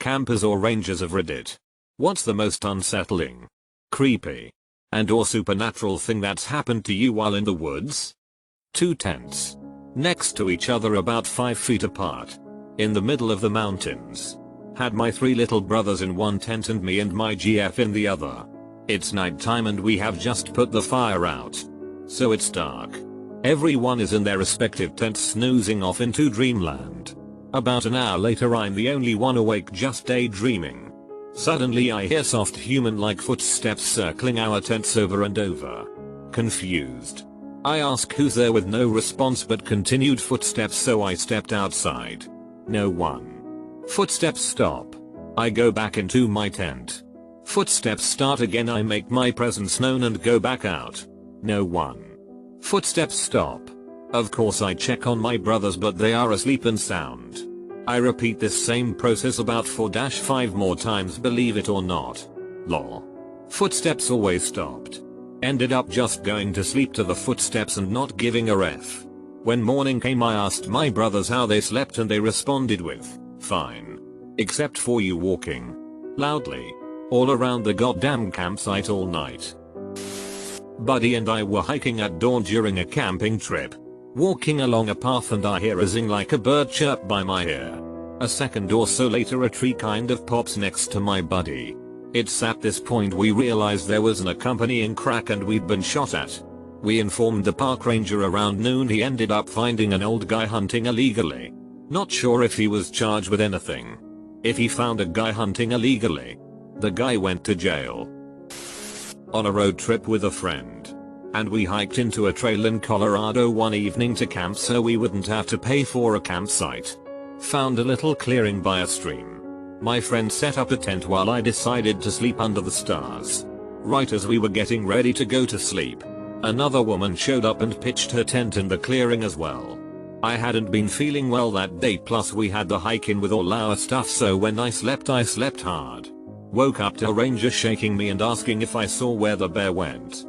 Campers or rangers of Reddit. What's the most unsettling, creepy, and or supernatural thing that's happened to you while in the woods? Two tents. Next to each other about 5 feet apart. In the middle of the mountains. Had my 3 little brothers in one tent and me and my GF in the other. It's nighttime and we have just put the fire out. So it's dark. Everyone is in their respective tents snoozing off into dreamland. About an hour later I'm the only one awake just daydreaming. Suddenly I hear soft human-like footsteps circling our tents over and over. Confused. I ask who's there with no response but continued footsteps, so I stepped outside. No one. Footsteps stop. I go back into my tent. Footsteps start again. I make my presence known and go back out. No one. Footsteps stop. Of course I check on my brothers but they are asleep and sound. I repeat this same process about 4-5 more times, believe it or not. Lol. Footsteps always stopped. Ended up just going to sleep to the footsteps and not giving a ref. When morning came I asked my brothers how they slept and they responded with, fine. Except for you walking loudly all around the goddamn campsite all night. Buddy and I were hiking at dawn during a camping trip. Walking along a path and I hear a zing like a bird chirp by my ear. A second or so later a tree kind of pops next to my buddy. It's at this point we realized there was an accompanying crack and we'd been shot at. We informed the park ranger around noon. He ended up finding an old guy hunting illegally. Not sure if he was charged with anything. If he found a guy hunting illegally, the guy went to jail. On a road trip with a friend. And we hiked into a trail in Colorado one evening to camp so we wouldn't have to pay for a campsite. Found a little clearing by a stream. My friend set up a tent while I decided to sleep under the stars. Right as we were getting ready to go to sleep, another woman showed up and pitched her tent in the clearing as well. I hadn't been feeling well that day, plus we had the hike in with all our stuff, so when I slept hard. Woke up to a ranger shaking me and asking if I saw where the bear went.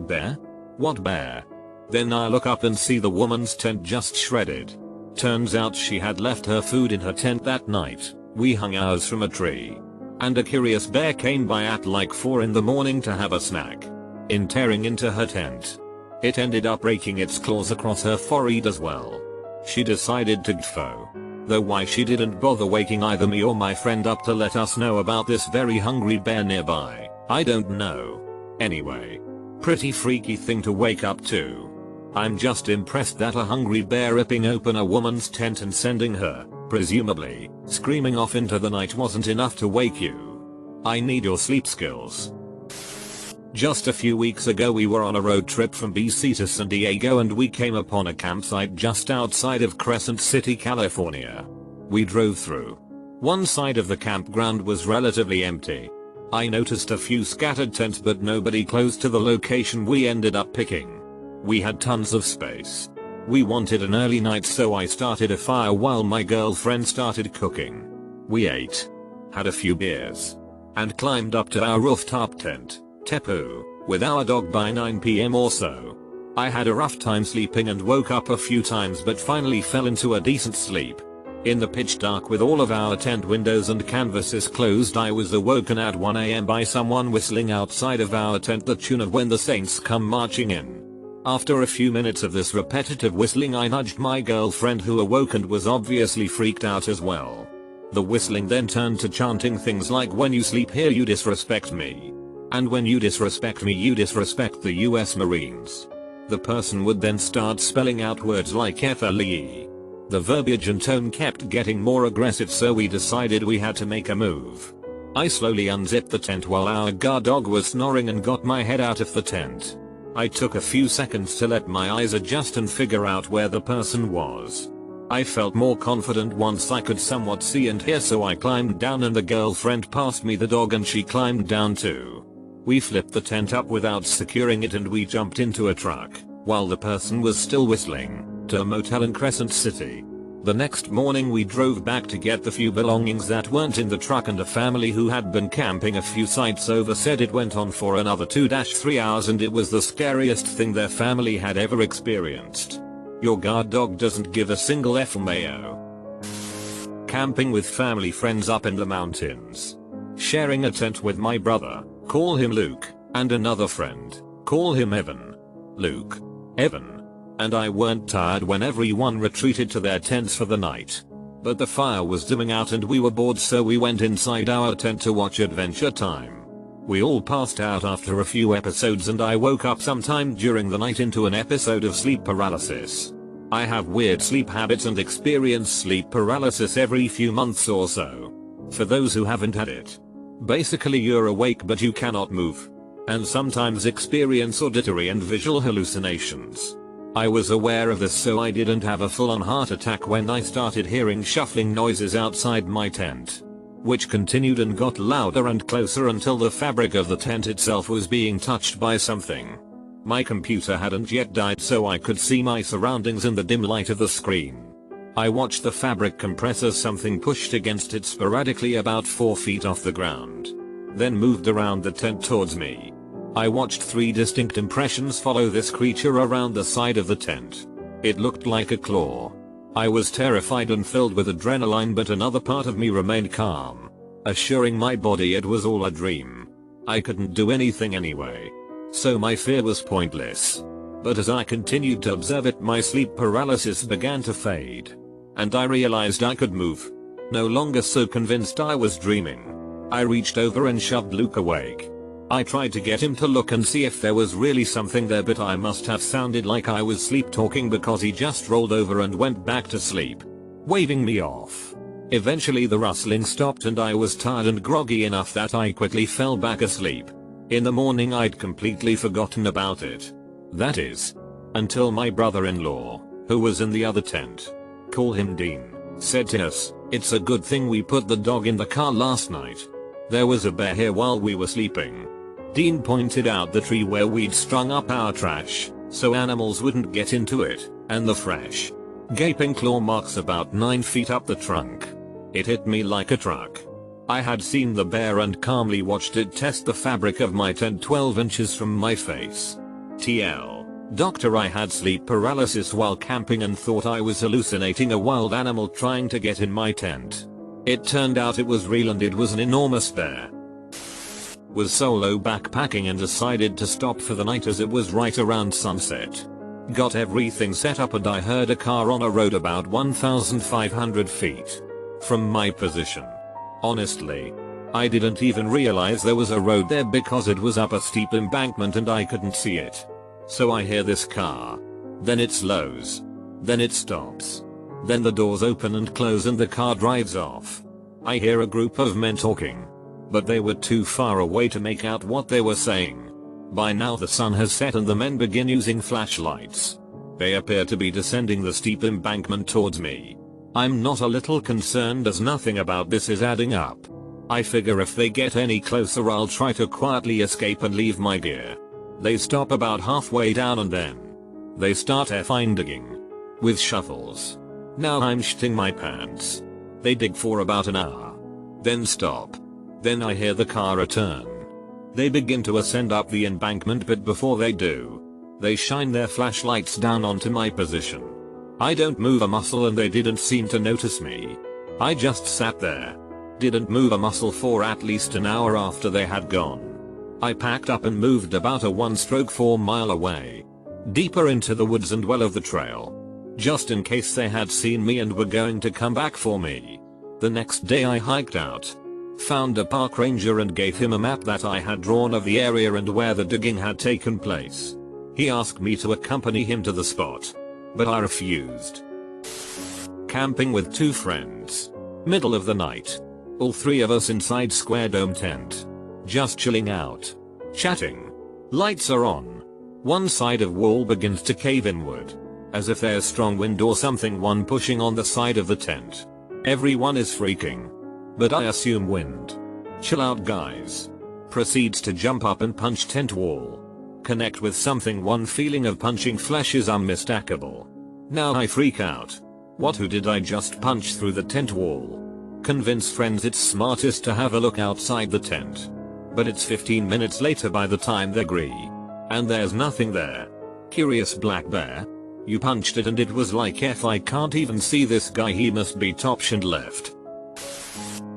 Bear? What bear? Then I look up and see the woman's tent just shredded. Turns out she had left her food in her tent that night. We hung ours from a tree. And a curious bear came by at like 4 in the morning to have a snack. In tearing into her tent, it ended up raking its claws across her forehead as well. She decided to gfo. Though why she didn't bother waking either me or my friend up to let us know about this very hungry bear nearby, I don't know. Anyway. Pretty freaky thing to wake up to. I'm just impressed that a hungry bear ripping open a woman's tent and sending her, presumably, screaming off into the night wasn't enough to wake you. I need your sleep skills. Just a few weeks ago we were on a road trip from BC to San Diego and we came upon a campsite just outside of Crescent City, California. We drove through. One side of the campground was relatively empty. I noticed a few scattered tents but nobody close to the location we ended up picking. We had tons of space. We wanted an early night so I started a fire while my girlfriend started cooking. We ate, had a few beers, and climbed up to our rooftop tent, Tepu, with our dog by 9 PM or so. I had a rough time sleeping and woke up a few times but finally fell into a decent sleep. In the pitch dark with all of our tent windows and canvases closed, I was awoken at 1 AM by someone whistling outside of our tent the tune of When the Saints Come Marching In. After a few minutes of this repetitive whistling I nudged my girlfriend who awoke and was obviously freaked out as well. The whistling then turned to chanting things like when you sleep here you disrespect me. And when you disrespect me you disrespect the US Marines. The person would then start spelling out words like FLE. The verbiage and tone kept getting more aggressive so we decided we had to make a move. I slowly unzipped the tent while our guard dog was snoring and got my head out of the tent. I took a few seconds to let my eyes adjust and figure out where the person was. I felt more confident once I could somewhat see and hear, so I climbed down and the girlfriend passed me the dog and she climbed down too. We flipped the tent up without securing it and we jumped into a truck, while the person was still whistling, to a motel in Crescent City. The next morning we drove back to get the few belongings that weren't in the truck, and a family who had been camping a few sites over said it went on for another 2-3 hours and it was the scariest thing their family had ever experienced. Your guard dog doesn't give a single F mayo. Camping with family friends up in the mountains. Sharing a tent with my brother, call him Luke, and another friend, call him Evan. Luke, Evan, and I weren't tired when everyone retreated to their tents for the night. But the fire was dimming out and we were bored, so we went inside our tent to watch Adventure Time. We all passed out after a few episodes and I woke up sometime during the night into an episode of sleep paralysis. I have weird sleep habits and experience sleep paralysis every few months or so. For those who haven't had it, basically you're awake but you cannot move, and sometimes experience auditory and visual hallucinations. I was aware of this, so I didn't have a full-on heart attack when I started hearing shuffling noises outside my tent, which continued and got louder and closer until the fabric of the tent itself was being touched by something. My computer hadn't yet died, so I could see my surroundings in the dim light of the screen. I watched the fabric compress as something pushed against it sporadically about 4 feet off the ground, then moved around the tent towards me. I watched 3 distinct impressions follow this creature around the side of the tent. It looked like a claw. I was terrified and filled with adrenaline, but another part of me remained calm, assuring my body it was all a dream. I couldn't do anything anyway, so my fear was pointless. But as I continued to observe it, my sleep paralysis began to fade, and I realized I could move. No longer so convinced I was dreaming, I reached over and shoved Luke awake. I tried to get him to look and see if there was really something there, but I must have sounded like I was sleep talking because he just rolled over and went back to sleep, waving me off. Eventually the rustling stopped and I was tired and groggy enough that I quickly fell back asleep. In the morning I'd completely forgotten about it. That is, until my brother-in-law, who was in the other tent, call him Dean, said to us, "It's a good thing we put the dog in the car last night. There was a bear here while we were sleeping." Dean pointed out the tree where we'd strung up our trash, so animals wouldn't get into it, and the fresh, gaping claw marks about 9 feet up the trunk. It hit me like a truck. I had seen the bear and calmly watched it test the fabric of my tent 12 inches from my face. TL. Doctor, I had sleep paralysis while camping and thought I was hallucinating a wild animal trying to get in my tent. It turned out it was real and it was an enormous bear. Was solo backpacking and decided to stop for the night as it was right around sunset. Got everything set up and I heard a car on a road about 1,500 feet from my position. Honestly, I didn't even realize there was a road there because it was up a steep embankment and I couldn't see it. So I hear this car. Then it slows. Then it stops. Then the doors open and close and the car drives off. I hear a group of men talking, but they were too far away to make out what they were saying. By now the sun has set and the men begin using flashlights. They appear to be descending the steep embankment towards me. I'm not a little concerned as nothing about this is adding up. I figure if they get any closer I'll try to quietly escape and leave my gear. They stop about halfway down and then they start effing digging with shovels. Now I'm shitting my pants. They dig for about an hour, then stop. Then I hear the car return. They begin to ascend up the embankment, but before they do, they shine their flashlights down onto my position. I don't move a muscle and they didn't seem to notice me. I just sat there, didn't move a muscle for at least an hour after they had gone. I packed up and moved about a 1-4 mile away, deeper into the woods and well of the trail, just in case they had seen me and were going to come back for me. The next day I hiked out, found a park ranger and gave him a map that I had drawn of the area and where the digging had taken place. He asked me to accompany him to the spot, but I refused. Camping with 2 friends. Middle of the night. All 3 of us inside square dome tent. Just chilling out. Chatting. Lights are on. One side of wall begins to cave inward, as if there's strong wind or something, one pushing on the side of the tent. Everyone is freaking, but I assume wind. Chill out guys. Proceeds to jump up and punch tent wall. Connect with something, one feeling of punching flesh is unmistakable. Now I freak out. Who did I just punch through the tent wall? Convince friends it's smartest to have a look outside the tent. But it's 15 minutes later by the time they agree. And there's nothing there. Curious black bear? You punched it and it was like, F, I can't even see this guy, he must be top shin left.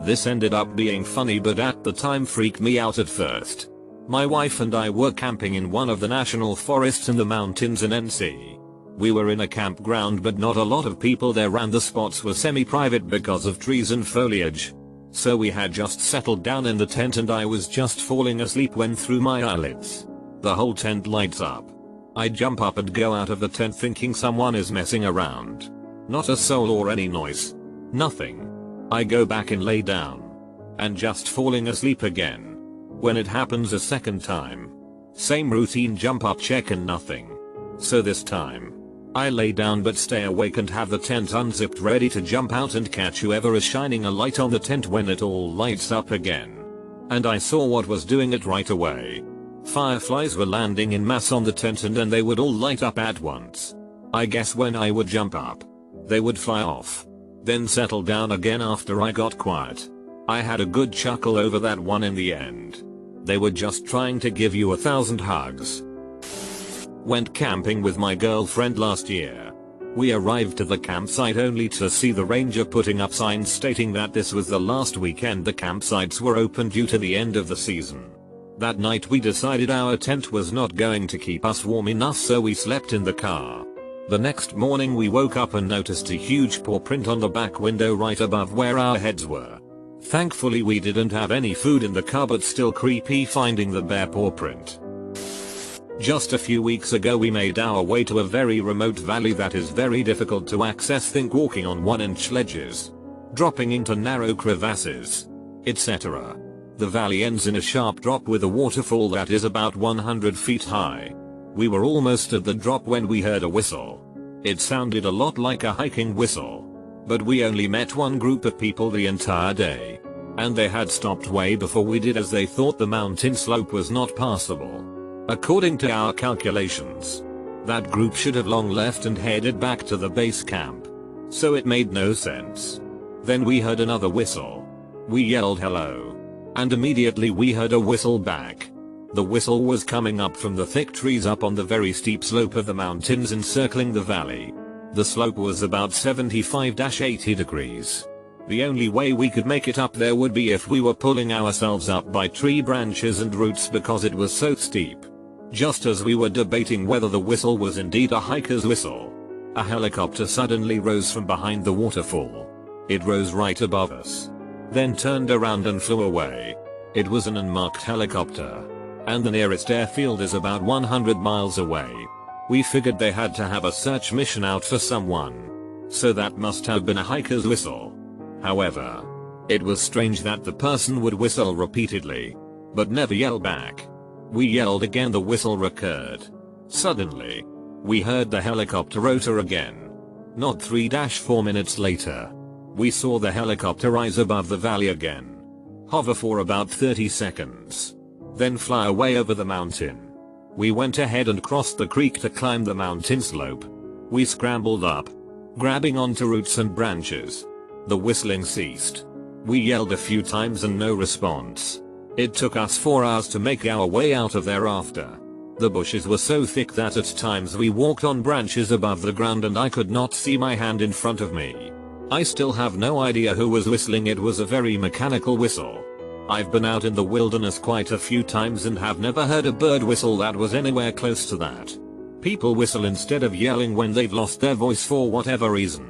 This ended up being funny, but at the time freaked me out at first. My wife and I were camping in one of the national forests in the mountains in NC. We were in a campground but not a lot of people there, and the spots were semi-private because of trees and foliage. So we had just settled down in the tent and I was just falling asleep when through my eyelids, the whole tent lights up. I jump up and go out of the tent thinking someone is messing around. Not a soul or any noise. Nothing. I go back and lay down. And just falling asleep again. When it happens a second time. Same routine, jump up, check, and nothing. So this time, I lay down but stay awake and have the tent unzipped ready to jump out and catch whoever is shining a light on the tent when it all lights up again. And I saw what was doing it right away. Fireflies were landing in mass on the tent and then they would all light up at once. I guess when I would jump up, they would fly off. Then settle down again after I got quiet. I had a good chuckle over that one in the end. They were just trying to give you 1,000 hugs. Went camping with my girlfriend last year. We arrived to the campsite only to see the ranger putting up signs stating that this was the last weekend the campsites were open due to the end of the season. That night we decided our tent was not going to keep us warm enough, so we slept in the car. The next morning we woke up and noticed a huge paw print on the back window right above where our heads were. Thankfully we didn't have any food in the car, but still creepy finding the bare paw print. Just a few weeks ago we made our way to a very remote valley that is very difficult to access, think walking on 1-inch ledges, dropping into narrow crevasses, etc. The valley ends in a sharp drop with a waterfall that is about 100 feet high. We were almost at the drop when we heard a whistle. It sounded a lot like a hiking whistle. But we only met one group of people the entire day. And they had stopped way before we did, as they thought the mountain slope was not passable. According to our calculations, that group should have long left and headed back to the base camp. So it made no sense. Then we heard another whistle. We yelled hello. And immediately we heard a whistle back. The whistle was coming up from the thick trees up on the very steep slope of the mountains encircling the valley. The slope was about 75-80 degrees. The only way we could make it up there would be if we were pulling ourselves up by tree branches and roots because it was so steep. Just as we were debating whether the whistle was indeed a hiker's whistle, a helicopter suddenly rose from behind the waterfall. It rose right above us, then turned around and flew away. It was an unmarked helicopter, and the nearest airfield is about 100 miles away. We figured they had to have a search mission out for someone, so that must have been a hiker's whistle. However, it was strange that the person would whistle repeatedly, but never yell back. We yelled again, the whistle recurred. Suddenly, we heard the helicopter rotor again. Not 3-4 minutes later, we saw the helicopter rise above the valley again, hover for about 30 seconds, then fly away over the mountain. We went ahead and crossed the creek to climb the mountain slope. We scrambled up, grabbing onto roots and branches. The whistling ceased. We yelled a few times and no response. It took us 4 hours to make our way out of there after. The bushes were so thick that at times we walked on branches above the ground and I could not see my hand in front of me. I still have no idea who was whistling. It was a very mechanical whistle. I've been out in the wilderness quite a few times and have never heard a bird whistle that was anywhere close to that. People whistle instead of yelling when they've lost their voice for whatever reason.